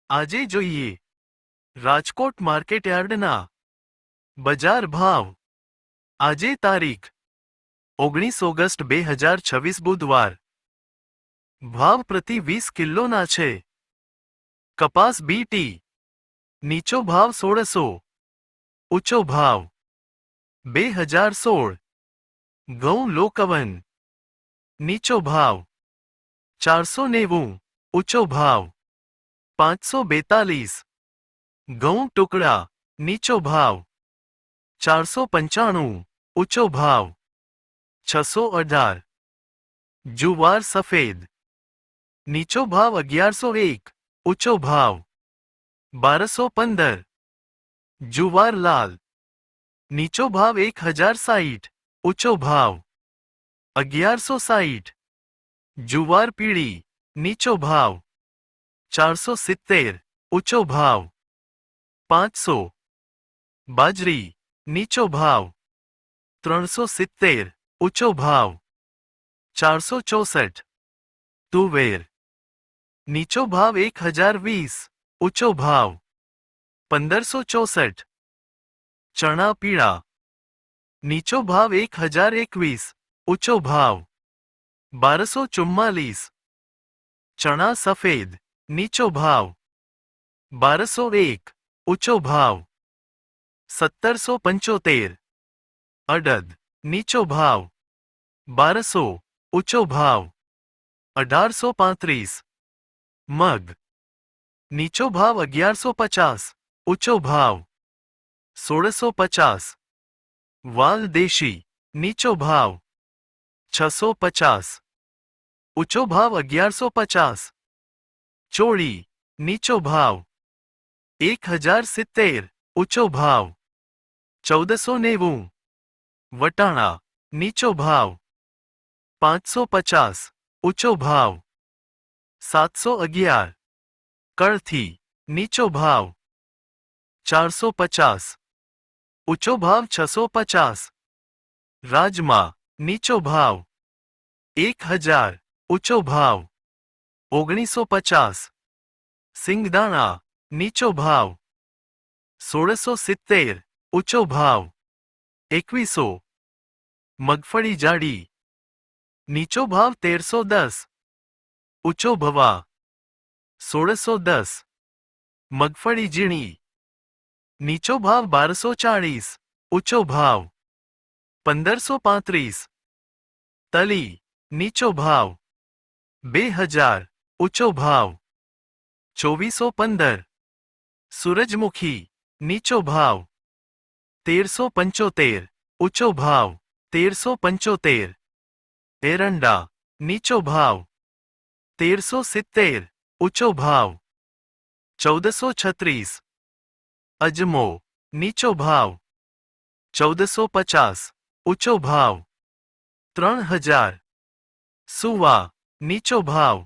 આજે જોઈએ રાજકોટ માર્કેટયાર્ડના બજાર ભાવ। આજે તારીખ 19 ઓગસ્ટ 2026 બુધવાર। ભાવ પ્રતિ 20 કિલોના છે। કપાસ બીટી નીચો ભાવ 1600, ઊંચો ભાવ 2016। ઘઉં લોકવન નીચો ભાવ 490, ઊંચો ભાવ 542। ઘઉં ટુકડા નીચો ભાવ 495, ઊંચો ભાવ 618। જુવાર સફેદ નીચો ભાવ 1101, ઊંચો ભાવ 1215। જુવાર લાલ નીચો ભાવ 1060, ઊંચો ભાવ 1160। જુવાર પીળી નીચો ભાવ 470, ઊંચો ભાવ 500। બાજરી નીચો ભાવ 370, ઊંચો ભાવ 464। તુવેર નીચો ભાવ 1020, ઊંચો ભાવ 1564। ચણા પીળા નીચો ભાવ 1021, ઊંચો ભાવ 1244। ચણા સફેદ નીચો ભાવ 1201, ઊંચો ભાવ 1775। અડદ નીચો ભાવ 1200, ઊંચો ભાવ 1835। મગ નીચો ભાવ 1150, ઊંચો ભાવ 1650। વાલ દેશી નીચો ભાવ 650, ઊંચો ભાવ 1150। ચોળી નીચો ભાવ 1070, ઊંચો ભાવ 1490। વટાણા નીચો ભાવ 550, ઊંચો ભાવ 711। કળથી નીચો ભાવ 450, ઊંચો ભાવ 650। રાજમા નીચો ભાવ 1000, ઊંચો ભાવ 1950। સિંગદાણા નીચો ભાવ 1670, ઊંચો ભાવ 2100। મગફળી જાડી નીચો ભાવ 1310, ઊંચો ભવા 1610। મગફળી ઝીણી નીચો ભાવ 1240, ઊંચો ભાવ 1535। તલી નીચો ભાવ 2000, ઊંચો ભાવ 2415। સૂરજમુખી નીચો ભાવ 1375, ઊંચો ભાવ 1375। એરંડા નીચો ભાવ 1370, ઊંચો ભાવ 1436। અજમો નીચો ભાવ 1450, ઊંચો ભાવ 3000। સુવા નીચો ભાવ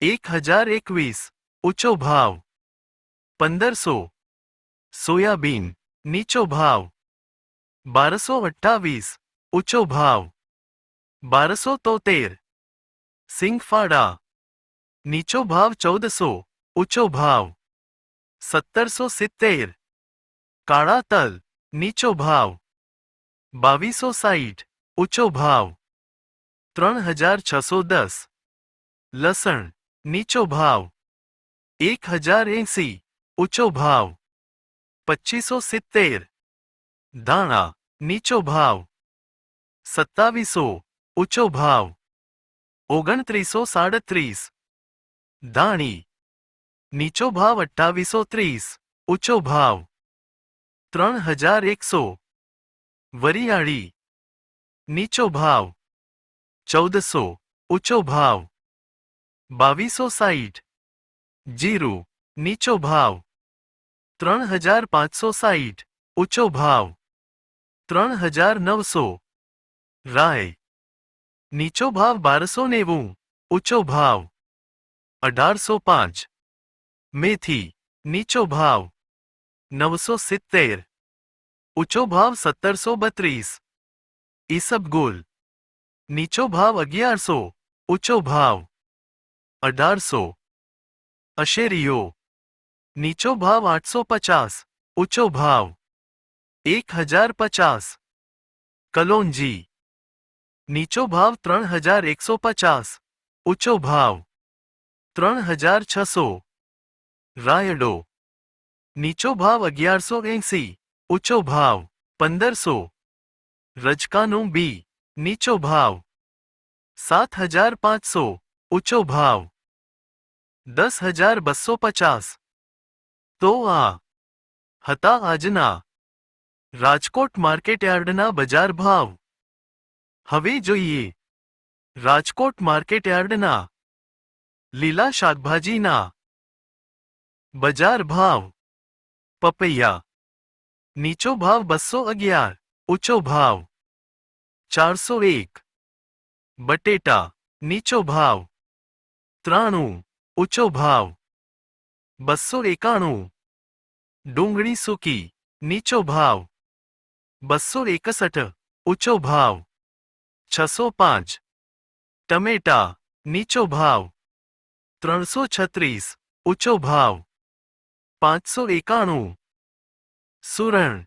1021, ઊંચો ભાવ 1500। સોયાબીન નીચો ભાવ 1228, ઊંચો ભાવ 1273। સિંગફાડા નીચો ભાવ 1400, ઊંચો ભાવ 1770। કાળા તલ નીચો ભાવ 2260, ઊંચો ભાવ 3610। લસણ નીચો ભાવ 1080, ઊંચો ભાવ 2570। ધાણા નીચો ભાવ 2700, ઊંચો ભાવ 2937। ધાણી નીચો ભાવ 2830, ઊંચો ભાવ 3100। વરિયાળી નીચો ભાવ 1400, ઊંચો ભાવ 2260। જીરું નીચો ભાવ 3560, ઊંચો ભાવ 3900। રાય નીચો ભાવ 1290, ઊંચો ભાવ 1805। મેથી નીચો ભાવ 970, ઊંચો ભાવ 1732। ઈસબગુલ નીચો ભાવ 1100, ઊંચો ભાવ 1800। અશેરીઓ નીચો ભાવ 850, ઊંચો ભાવ 1050. કલોંજી. નીચો ભાવ 3150, ઊંચો ભાવ 3600. રાયડો. નીચો ભાવ 1180, ઊંચો ભાવ 1500. રજકાનું બી. નીચો ભાવ 7500, ઊંચો ભાવ 10250. તો આ હતા આજના રાજકોટ માર્કેટયાર્ડના બજાર ભાવ. હવે જોઈએ રાજકોટ માર્કેટયાર્ડના લીલા શાકભાજીના બજાર ભાવ. પપૈયા. નીચો ભાવ 211, ઊંચો ભાવ 401. બટેટા. નીચો ભાવ 93, ઊંચો ભાવ 291. ડુંગળી સૂકી. નીચો ભાવ 261, ઊંચો ભાવ 605. ટમેટા. નીચો ભાવ 336, ઊંચો ભાવ 591. સુરણ.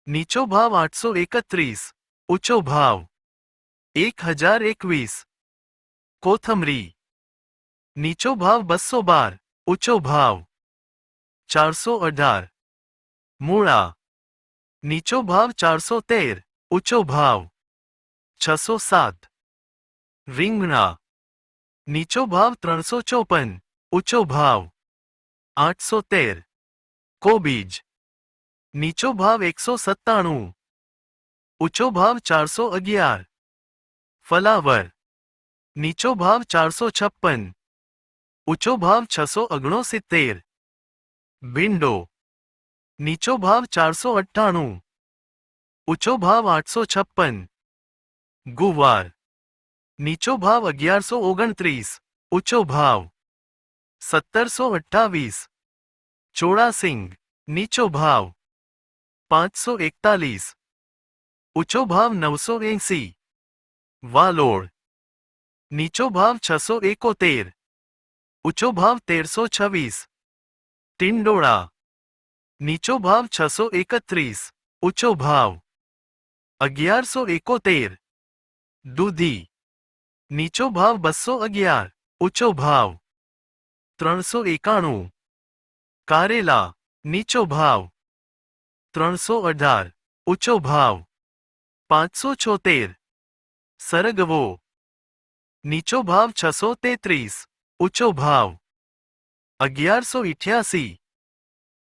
નીચો ભાવ 831, ઊંચો ભાવ 1021. કોથમરી. નીચો ભાવ 212, ઊંચો ભાવ 418. મૂળા. નીચો ભાવ 413, ઊંચો ભાવ 607. રીંગણા. નીચો ભાવ 354, ઊંચો ભાવ 813. કોબીજ. નીચો ભાવ 197, ઊંચો ભાવ 411. ફલાવર. નીચો ભાવ 456, ઊંચો ભાવ 669. ભીંડો. નીચો ભાવ 498, ઊંચો ભાવ 856. ગુવાર. નીચો ભાવ 1129, ઊંચો ભાવ 1728. ચોળાસિંગ. નીચો ભાવ 541, ઊંચો ભાવ 980. વાલોળ. નીચો ભાવ 671, ઊંચો ભાવ 1326. ટિંડોળા. નીચો ભાવ 631, ઊંચો ભાવ 1171. દૂધી. નીચો ભાવ 211, ઊંચો ભાવ 391. કારેલા. નીચો ભાવ 318, ઊંચો ભાવ 576. સરગવો. નીચો ભાવ 633, ઊંચો ભાવ 1188.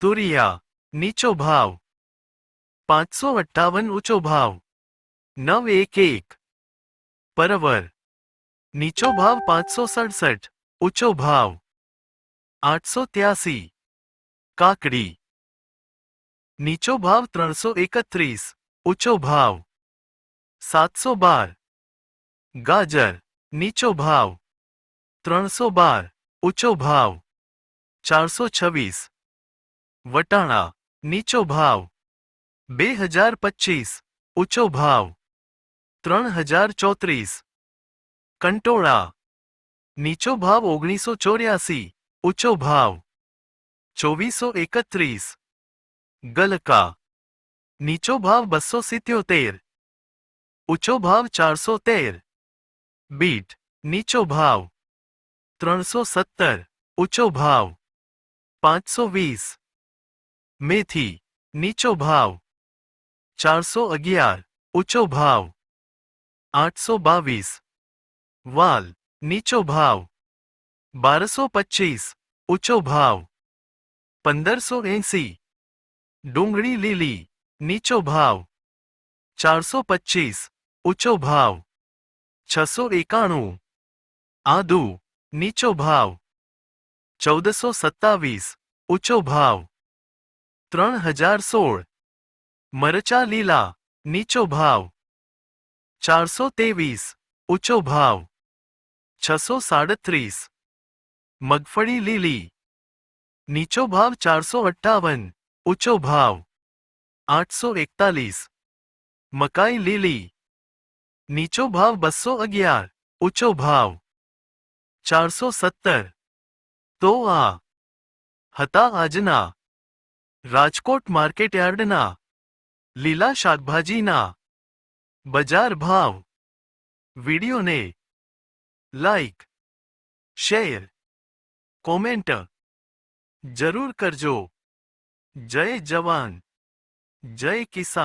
તુરિયા. નીચો ભાવ 558, ઊંચો ભાવ 911. પરવર. નીચો ભાવ 567, ઊંચો ભાવ 883. કાકડી. નીચો ભાવ 331, ઊંચો ભાવ 712. ગાજર. નીચો ભાવ 312, ઊંચો ભાવ 426. વટાણા. નીચો ભાવ 2025, ઊંચો ભાવ 3034. કંટોળા. નીચો ભાવ 1984, ઊંચો ભાવ 2431. ગલકા. નીચો ભાવ 277, ઊંચો ભાવ 413. બીટ. નીચો ભાવ 317, ઊંચો ભાવ 520. મેથી. નીચો ભાવ 411, ઊંચો ભાવ 822. વાલ. નીચો ભાવ 1225, ઊંચો ભાવ 1580. ડુંગળી લીલી. નીચો ભાવ 425, ઊંચો ભાવ 691. આદુ. નીચો ભાવ 1427, ઊંચો ભાવ 3016. મરચા લીલા. નીચો ભાવ 423, ઊંચો ભાવ 637. મગફળી લીલી. નીચો ભાવ 458, ઊંચો ભાવ 841. મકાઈ લીલી. નીચો ભાવ 211, ઊંચો ભાવ 417. તો આ હતા આજના રાજકોટ માર્કેટયાર્ડના લીલા શાકભાજીના બજાર ભાવ. વિડિયોને લાઈક, શેર, કોમેન્ટ જરૂર કરજો. જય જવાન, જય કિસાન.